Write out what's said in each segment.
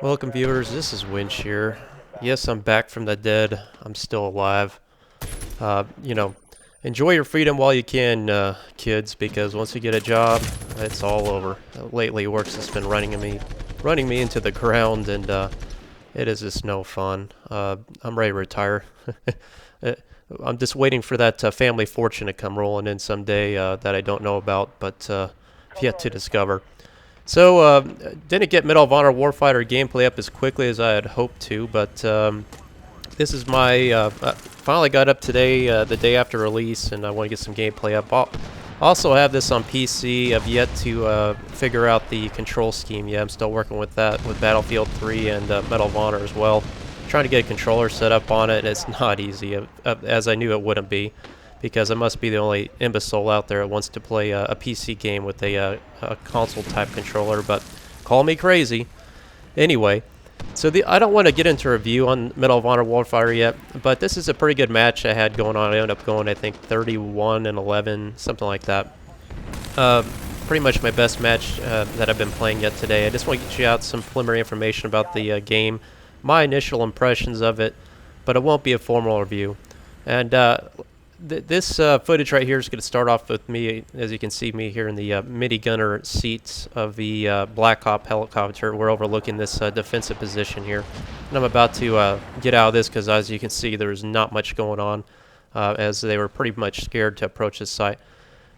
Welcome viewers, this is Winch here. Yes, I'm back from the dead. I'm still alive. You know, enjoy your freedom while you can, kids, because once you get a job, it's all over. Lately, work's just been running me into the ground, and it is just no fun. I'm ready to retire. I'm just waiting for that family fortune to come rolling in someday that I don't know about, but yet to discover. So, didn't get Medal of Honor Warfighter gameplay up as quickly as I had hoped to, but this is my, finally got up today, the day after release, and I want to get some gameplay up. I'll also have this on PC. I've yet to figure out the control scheme yet. I'm still working with that with Battlefield 3 and Medal of Honor as well. Trying to get a controller set up on it, and it's not easy, as I knew it wouldn't be, because I must be the only imbecile out there that wants to play a PC game with a console-type controller, but call me crazy. Anyway, so I don't want to get into a review on Medal of Honor Warfighter yet, but this is a pretty good match I had going on. I ended up going, I think, 31-11, something like that. Pretty much my best match that I've been playing yet today. I just want to get you out some preliminary information about the game, my initial impressions of it, but it won't be a formal review. And this footage right here is going to start off with me, as you can see me here in the midi gunner seats of the Black Hawk helicopter. We're overlooking this defensive position here. And I'm about to get out of this because, as you can see, there's not much going on, as they were pretty much scared to approach this site.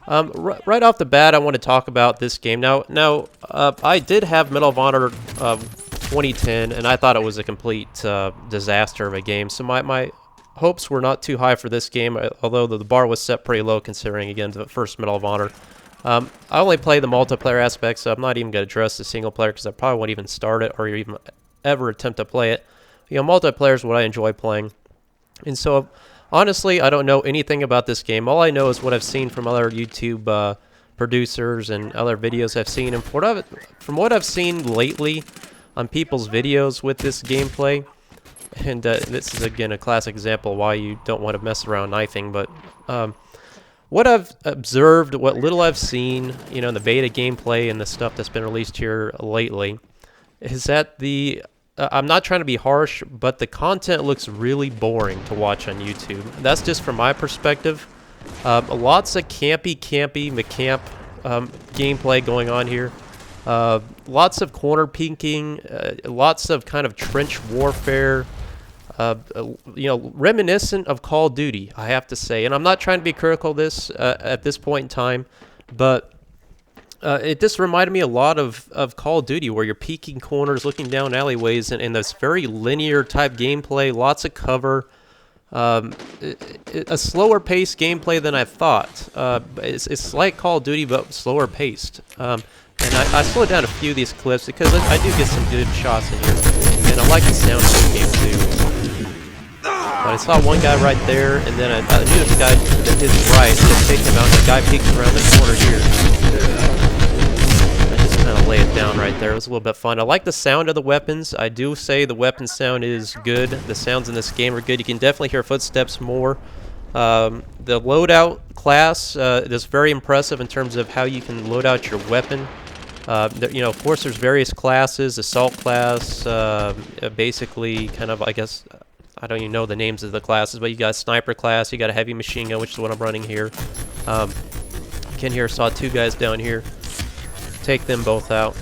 Right off the bat, I want to talk about this game. Now, I did have Medal of Honor 2010, and I thought it was a complete disaster of a game. So my hopes were not too high for this game, although the bar was set pretty low considering, again, the first Medal of Honor. I only play the multiplayer aspect, so I'm not even going to address the single player because I probably won't even start it or even ever attempt to play it. You know, multiplayer is what I enjoy playing. And so, honestly, I don't know anything about this game. All I know is what I've seen from other YouTube producers and other videos I've seen. And from what I've seen lately on people's videos with this gameplay, and this is, again, a classic example of why you don't want to mess around knifing, but what I've observed, what little I've seen, you know, in the beta gameplay and the stuff that's been released here lately, is that I'm not trying to be harsh, but the content looks really boring to watch on YouTube. That's just from my perspective. Lots of campy McCamp gameplay going on here. Lots of corner peeking, lots of kind of trench warfare, you know, reminiscent of Call of Duty, I have to say. And I'm not trying to be critical of this at this point in time, but it just reminded me a lot of Call of Duty, where you're peeking corners, looking down alleyways, and this very linear type gameplay, lots of cover, a slower paced gameplay than I thought. It's like Call of Duty, but slower paced. And I slowed down a few of these clips because I do get some good shots in here. And I like the sound of the game too. But I saw one guy right there, and then I knew this guy to his right, just take him out, and the guy peeks around the corner here. I just kind of lay it down right there. It was a little bit fun. I like the sound of the weapons. I do say the weapon sound is good. The sounds in this game are good. You can definitely hear footsteps more. The loadout class is very impressive in terms of how you can load out your weapon. You know, of course, there's various classes. Assault class, basically, kind of, I guess, I don't even know the names of the classes, but you got a sniper class, you got a heavy machine gun, which is what I'm running here. Again, here, saw two guys down here. Take them both out.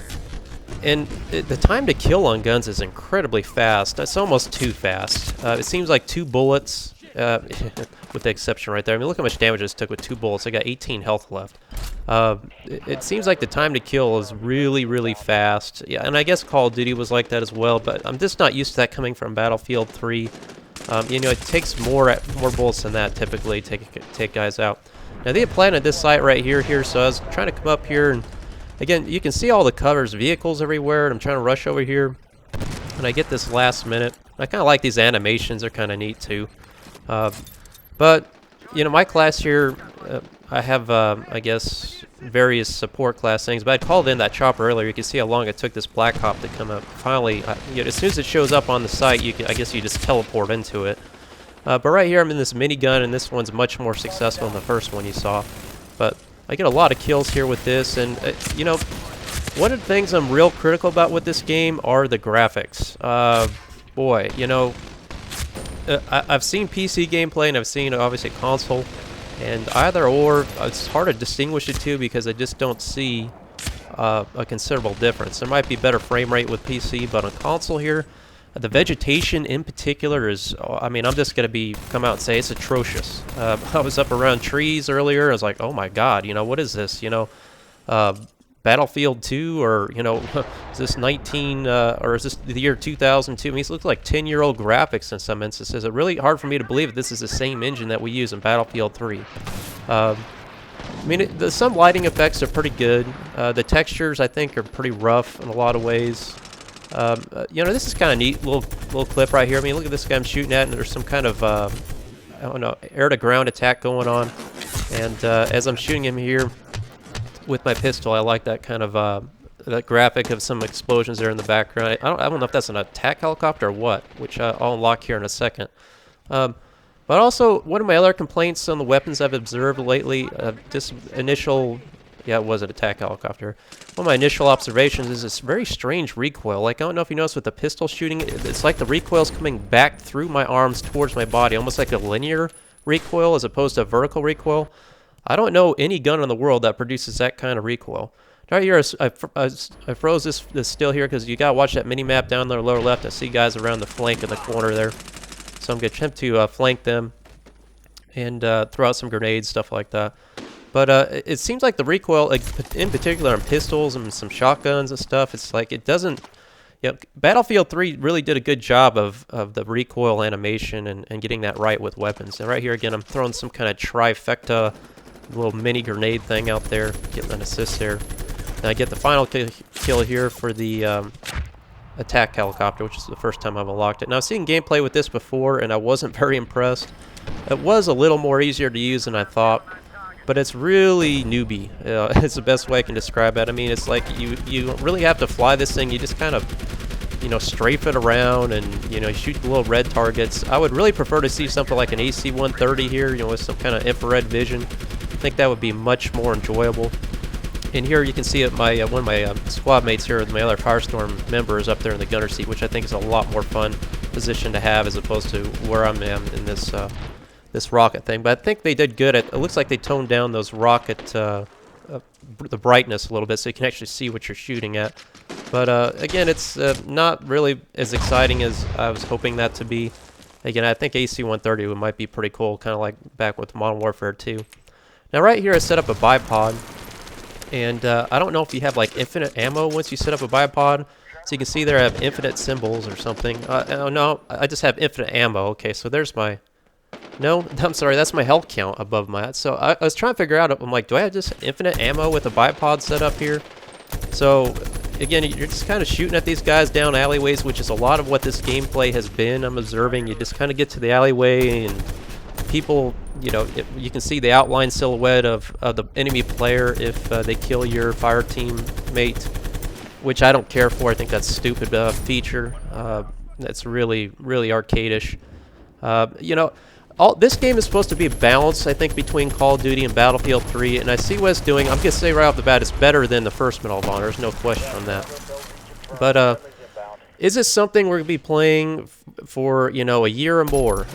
And the time to kill on guns is incredibly fast. It's almost too fast. It seems like 2 bullets, with the exception right there. I mean, look how much damage I just took with 2 bullets. I got 18 health left. It seems like the time to kill is really fast. Yeah, and I guess Call of Duty was like that as well, but I'm just not used to that coming from Battlefield 3. You know, it takes more bullets than that typically to take guys out. Now, they had planted this site right here, so I was trying to come up here, and again, you can see all the covers, vehicles everywhere, and I'm trying to rush over here, and I get this last minute. I kind of like these animations. They're kind of neat too. But, you know, my class here, I have, I guess, various support class things, but I called in that chopper earlier. You can see how long it took this Black Hawk to come up. Finally, you know, as soon as it shows up on the site, I guess you just teleport into it. But right here, I'm in this minigun, and this one's much more successful than the first one you saw. But I get a lot of kills here with this, and, you know, One of the things I'm real critical about with this game are the graphics. Boy, you know, I've seen PC gameplay and I've seen obviously console, and either or, it's hard to distinguish the two because I just don't see a considerable difference. There might be better frame rate with PC, but on console here, the vegetation in particular is, I mean, I'm just going to come out and say it's atrocious. I was up around trees earlier. I was like, oh my god, you know, what is this? You know, Battlefield 2, or, you know, is this or is this the year 2002? I mean, it looks like 10-year-old graphics in some instances. It's really hard for me to believe that this is the same engine that we use in Battlefield 3. I mean, some lighting effects are pretty good. The textures, I think, are pretty rough in a lot of ways. You know, this is kind of neat little clip right here. I mean, look at this guy I'm shooting at, and there's some kind of, I don't know, air-to-ground attack going on. And as I'm shooting him here with my pistol, I like that kind of that graphic of some explosions there in the background. I don't know if that's an attack helicopter or what, which I'll unlock here in a second. But also, one of my other complaints on the weapons I've observed lately, this initial, yeah, it was an attack helicopter. One of my initial observations is this very strange recoil. Like, I don't know if you noticed with the pistol shooting, it's like the recoil's coming back through my arms towards my body, almost like a linear recoil as opposed to a vertical recoil. I don't know any gun in the world that produces that kind of recoil. Right here, I froze this still here because you gotta watch that mini map down there lower left. I see guys around the flank in the corner there, so I'm gonna attempt to flank them and throw out some grenades, stuff like that. But it seems like the recoil, like, in particular on pistols and some shotguns and stuff, it's like it doesn't. You know, Battlefield 3 really did a good job of the recoil animation and getting that right with weapons. And right here again, I'm throwing some kind of trifecta little mini grenade thing out there, getting an assist there. And I get the final kill here for the attack helicopter, which is the first time I've unlocked it. Now, I've seen gameplay with this before, and I wasn't very impressed. It was a little more easier to use than I thought, but it's really newbie. It's the best way I can describe it. I mean, it's like you really have to fly this thing. You just kind of, you know, strafe it around and, you know, shoot the little red targets. I would really prefer to see something like an AC-130 here, you know, with some kind of infrared vision. I think that would be much more enjoyable. And here you can see it, one of my squad mates here, my other Firestorm member, is up there in the gunner seat, which I think is a lot more fun position to have as opposed to where I'm in this this rocket thing. But I think they did good. It looks like they toned down those rocket the brightness a little bit so you can actually see what you're shooting at. But again, it's not really as exciting as I was hoping that to be. Again, I think AC-130 might be pretty cool, kind of like back with Modern Warfare 2. Now right here I set up a bipod, and I don't know if you have like infinite ammo once you set up a bipod. So you can see there I have infinite symbols or something. Oh no, I just have infinite ammo. Okay, so there's my... No, I'm sorry, that's my health count above my... So I was trying to figure out, I'm like, do I have just infinite ammo with a bipod set up here? So again, you're just kind of shooting at these guys down alleyways, which is a lot of what this gameplay has been, I'm observing. You just kind of get to the alleyway and people, you know, you can see the outline silhouette of the enemy player if they kill your fire team mate, which I don't care for. I think that's a stupid feature. That's really arcadish. You know, this game is supposed to be a balance, I think, between Call of Duty and Battlefield 3, and I see what it's doing. I'm going to say right off the bat, it's better than the first Medal of Honor. There's no question on that. But is this something we're going to be playing for, you know, a year or more?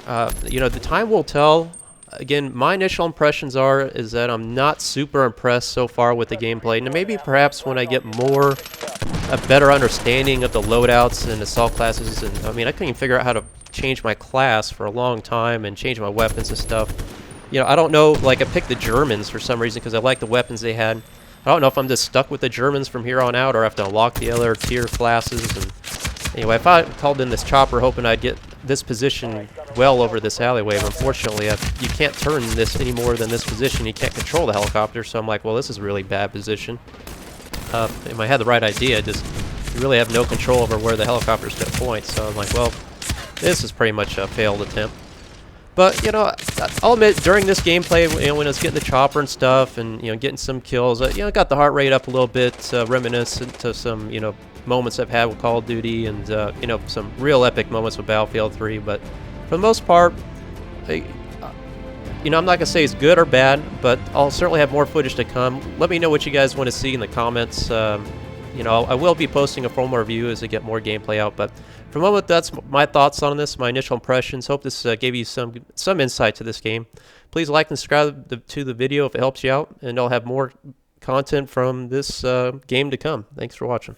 You know, the time will tell. Again, my initial impressions is that I'm not super impressed so far with the gameplay. And maybe perhaps when I get a better understanding of the loadouts and assault classes, and I mean, I couldn't even figure out how to change my class for a long time and change my weapons and stuff. You know, I don't know, like I picked the Germans for some reason because I like the weapons they had. I don't know if I'm just stuck with the Germans from here on out or I have to unlock the other tier classes. And anyway, if I called in this chopper hoping I'd get this position well over this alleyway, but unfortunately you can't turn this any more than this position. You can't control the helicopter, so I'm like, well, this is a really bad position. If I had the right idea, you really have no control over where the helicopter's going to point, so I'm like, well, this is pretty much a failed attempt. But, you know, I'll admit, during this gameplay, you know, when I was getting the chopper and stuff and, you know, getting some kills, you know, got the heart rate up a little bit, reminiscent to some, you know, moments I've had with Call of Duty and, you know, some real epic moments with Battlefield 3. But for the most part, you know, I'm not going to say it's good or bad, but I'll certainly have more footage to come. Let me know what you guys want to see in the comments. you know, I will be posting a formal review as I get more gameplay out. But for the moment, that's my thoughts on this, my initial impressions. Hope this gave you some insight to this game. Please like and subscribe to the video if it helps you out, and I'll have more content from this game to come. Thanks for watching.